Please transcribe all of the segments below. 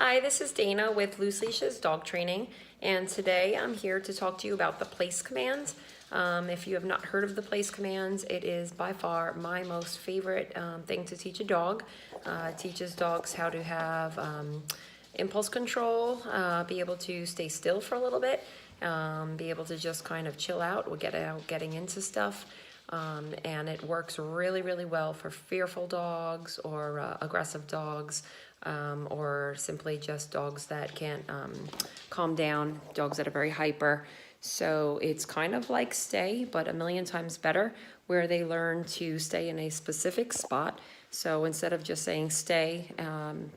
Hi, this is Dana with Loose Leashes Dog Training, and today I'm here to talk to you about the place commands. If you have not heard of the place commands, it is by far my most favorite thing to teach a dog. It teaches dogs how to have impulse control, be able to stay still for a little bit, be able to just kind of chill out or getting into stuff. And it works really, really well for fearful dogs or aggressive dogs, or simply just dogs that can't calm down, dogs that are very hyper. So it's kind of like stay, but a million times better, where they learn to stay in a specific spot. So instead of just saying stay,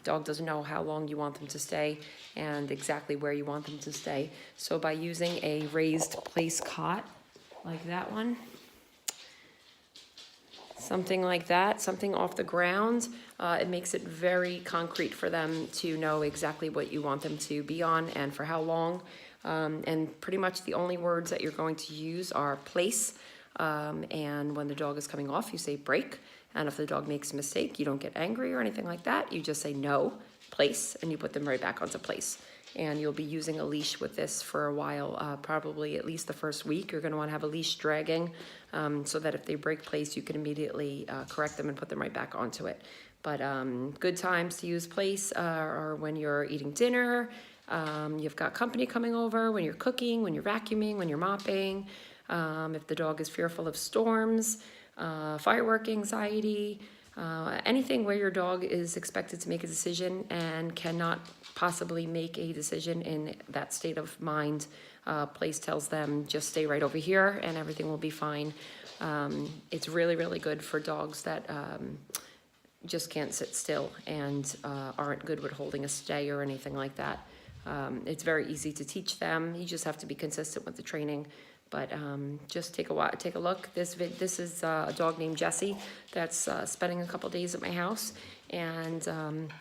dog doesn't know how long you want them to stay and exactly where you want them to stay. So by using a raised place cot like that one, something like that, something off the ground, it makes it very concrete for them to know exactly what you want them to be on and for how long. And pretty much the only words that you're going to use are place, and when the dog is coming off, you say break. And if the dog makes a mistake, you don't get angry or anything like that. You just say no, place, and you put them right back onto place. And you'll be using a leash with this for a while, probably at least the first week. You're gonna wanna have a leash dragging, so that if they break place, you can immediately correct them and put them right back onto it. But good times to use place are when you're eating dinner, you've got company coming over, when you're cooking, when you're vacuuming, when you're mopping, if the dog is fearful of storms, firework anxiety, anything where your dog is expected to make a decision and cannot possibly make a decision in that state of mind. Place tells them just stay right over here and everything will be fine. It's really, really good for dogs that just can't sit still and aren't good with holding a stay or anything like that. It's very easy to teach them. You just have to be consistent with the training. But just take a look. This is a dog named Jesse that's spending a couple days at my house, and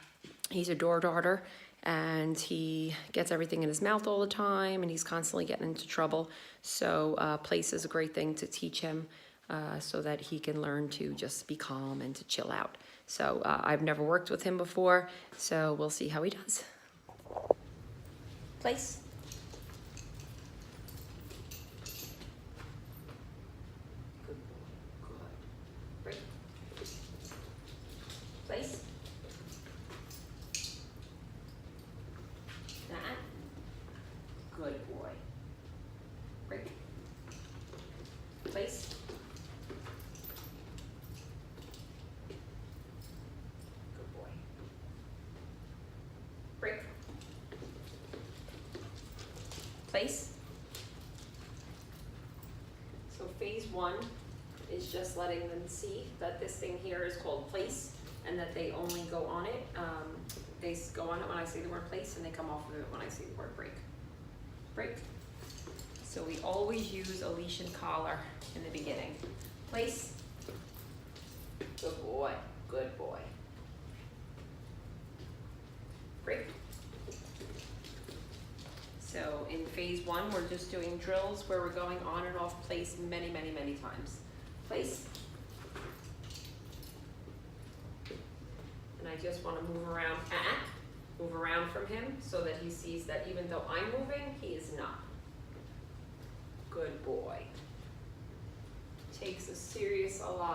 he's a door darter, and he gets everything in his mouth all the time, and he's constantly getting into trouble. So place is a great thing to teach him, so that he can learn to just be calm and to chill out. So I've never worked with him before, so we'll see how he does. Place. Place. That. Good boy. Break. Place. Good boy. Break. Place. So phase one is just letting them see that this thing here is called place and that they only go on it. They go on it when I say the word place and they come off of it when I say the word break. Break. So we always use a leash and collar in the beginning. Place. Good boy. Good boy. Break. So in phase one, we're just doing drills where we're going on and off place many, many, many times. Place. And I just want to move around from him so that he sees that even though I'm moving, he is not. Good boy. Takes a serious amount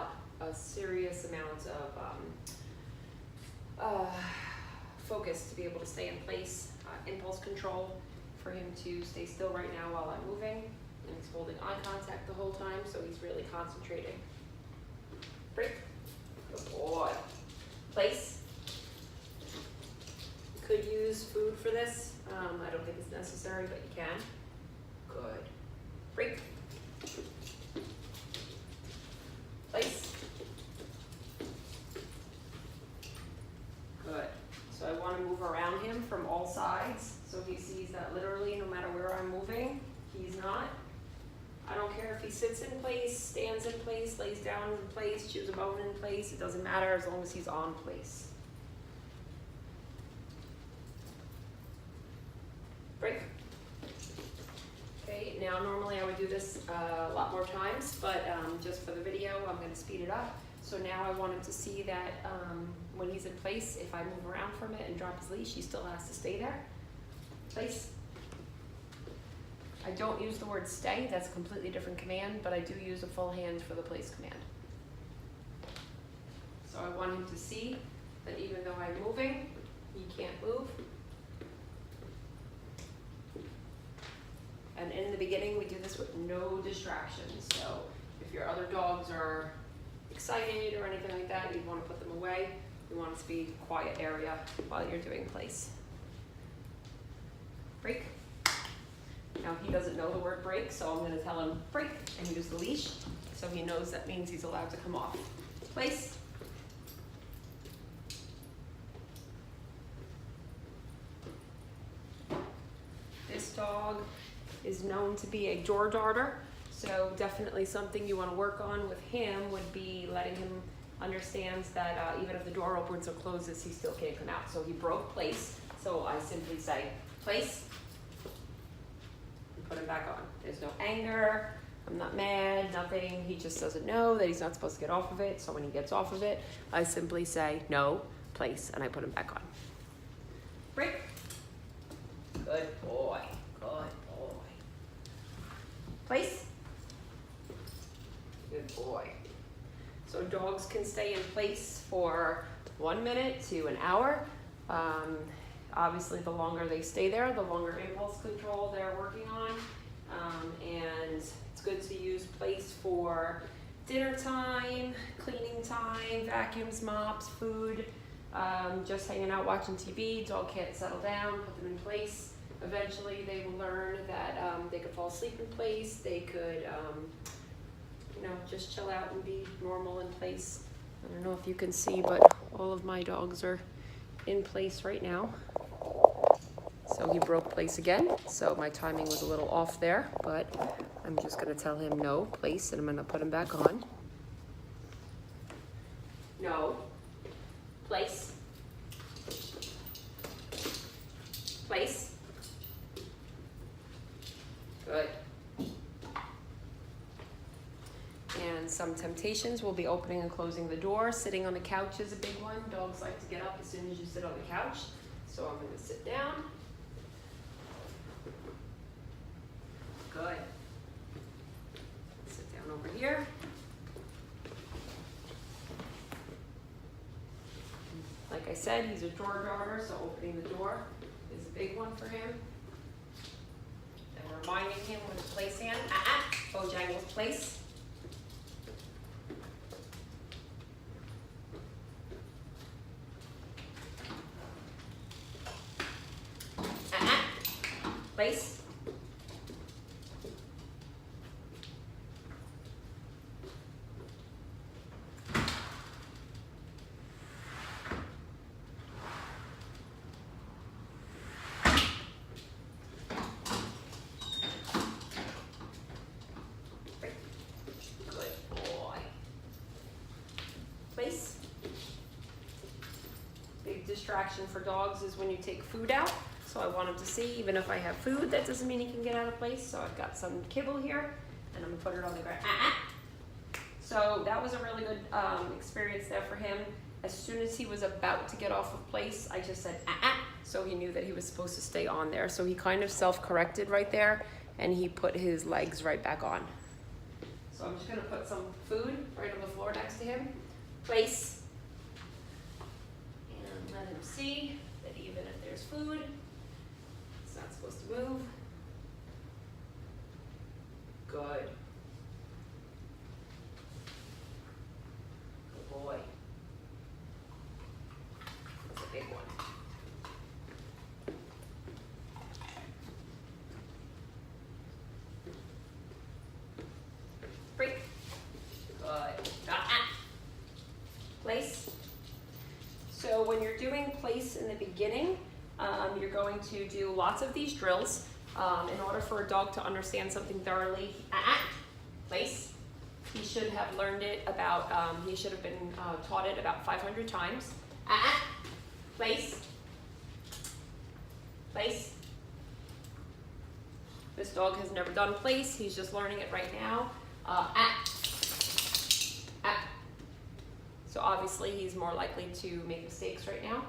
of focus to be able to stay in place. Impulse control for him to stay still right now while I'm moving. And he's holding eye contact the whole time, so he's really concentrating. Break. Good boy. Place. Could use food for this. I don't think it's necessary, but you can. Good. Break. Place. Good. So I want to move around him from all sides so he sees that literally no matter where I'm moving, he's not. I don't care if he sits in place, stands in place, lays down in place, chews a bone in place. It doesn't matter as long as he's on place. Break. Okay, now normally I would do this a lot more times, but just for the video, I'm going to speed it up. So now I want him to see that when he's in place, if I move around from it and drop his leash, he still has to stay there. Place. I don't use the word stay, that's a completely different command, but I do use a full hand for the place command. So I want him to see that even though I'm moving, he can't move. And in the beginning, we do this with no distractions. So if your other dogs are excited or anything like that, you'd want to put them away. You want it to be a quiet area while you're doing place. Break. Now he doesn't know the word break, so I'm going to tell him break and use the leash. So he knows that means he's allowed to come off. Place. This dog is known to be a door darter, so definitely something you want to work on with him would be letting him understand that even if the door opens or closes, he still can't come out. So he broke place, so I simply say place and put him back on. There's no anger, I'm not mad, nothing. He just doesn't know that he's not supposed to get off of it, so when he gets off of it, I simply say no, place, and I put him back on. Break. Good boy, good boy. Place. Good boy. So dogs can stay in place for 1 minute to an hour. Obviously, the longer they stay there, the longer impulse control they're working on. And it's good to use place for dinner time, cleaning time, vacuums, mops, food, just hanging out watching TV. Dog can't settle down, put them in place. Eventually, they will learn that they could fall asleep in place. They could, just chill out and be normal in place. I don't know if you can see, but all of my dogs are in place right now. So he broke place again. So my timing was a little off there, but I'm just gonna tell him no, place, and I'm gonna put him back on. No, place, place. Good. And some temptations will be opening and closing the door. Sitting on the couch is a big one. Dogs like to get up as soon as you sit on the couch. So I'm going to sit down. Good. Sit down over here. Like I said, he's a door guarder, so opening the door is a big one for him. And reminding him with the place hand. Bojangles place. Place. Good boy. Place. Big distraction for dogs is when you take food out. So I want him to see, even if I have food, that doesn't mean he can get out of place. So I've got some kibble here, and I'm gonna put it on the ground. So that was a really good experience there for him. As soon as he was about to get off of place, I just said, so he knew that he was supposed to stay on there. So he kind of self-corrected right there, and he put his legs right back on. So I'm just gonna put some food right on the floor next to him. Place. And let him see that even if there's food, not supposed to move. Good. Good boy. That's a big one. Break. Good. Place. So when you're doing place in the beginning, you're going to do lots of these drills in order for a dog to understand something thoroughly. Place. He should have learned it about, he should have been taught it about 500 times. Place. Place. This dog has never done place. He's just learning it right now. So obviously he's more likely to make mistakes right now.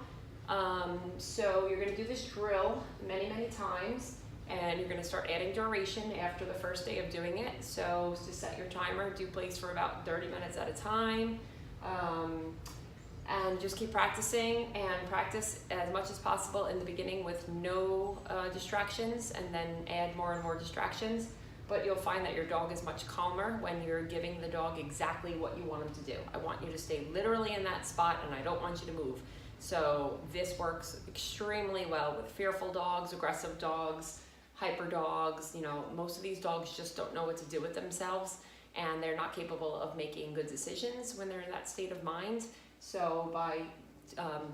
So you're gonna do this drill many, many times, and you're gonna start adding duration after the first day of doing it. So to set your timer, do place for about 30 minutes at a time. And just keep practicing, and practice as much as possible in the beginning with no distractions, and then add more and more distractions. But you'll find that your dog is much calmer when you're giving the dog exactly what you want him to do. I want you to stay literally in that spot, and I don't want you to move. So this works extremely well with fearful dogs, aggressive dogs, hyper dogs. You know, most of these dogs just don't know what to do with themselves, and they're not capable of making good decisions when they're in that state of mind. So by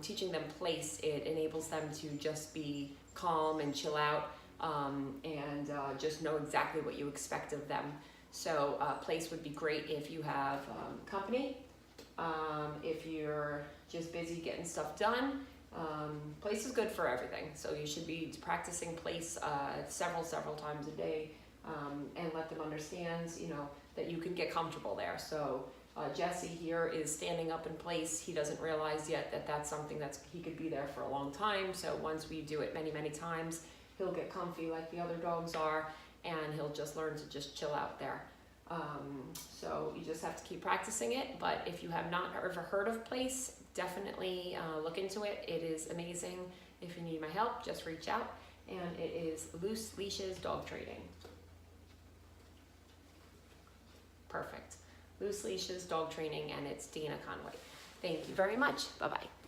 teaching them place, it enables them to just be calm and chill out, and just know exactly what you expect of them. So place would be great if you have company, if you're just busy getting stuff done. Place is good for everything, so you should be practicing place several times a day, and let them understand, you know, that you can get comfortable there. So Jesse here is standing up in place. He doesn't realize yet that that's something he could be there for a long time. So once we do it many times, he'll get comfy like the other dogs are, and he'll just learn to just chill out there. So you just have to keep practicing it. But if you have not ever heard of place, definitely look into it. It is amazing. If you need my help, just reach out. And it is Loose Leashes Dog Training. Perfect. Loose Leashes Dog Training, and it's Dana Conway. Thank you very much. Bye-bye.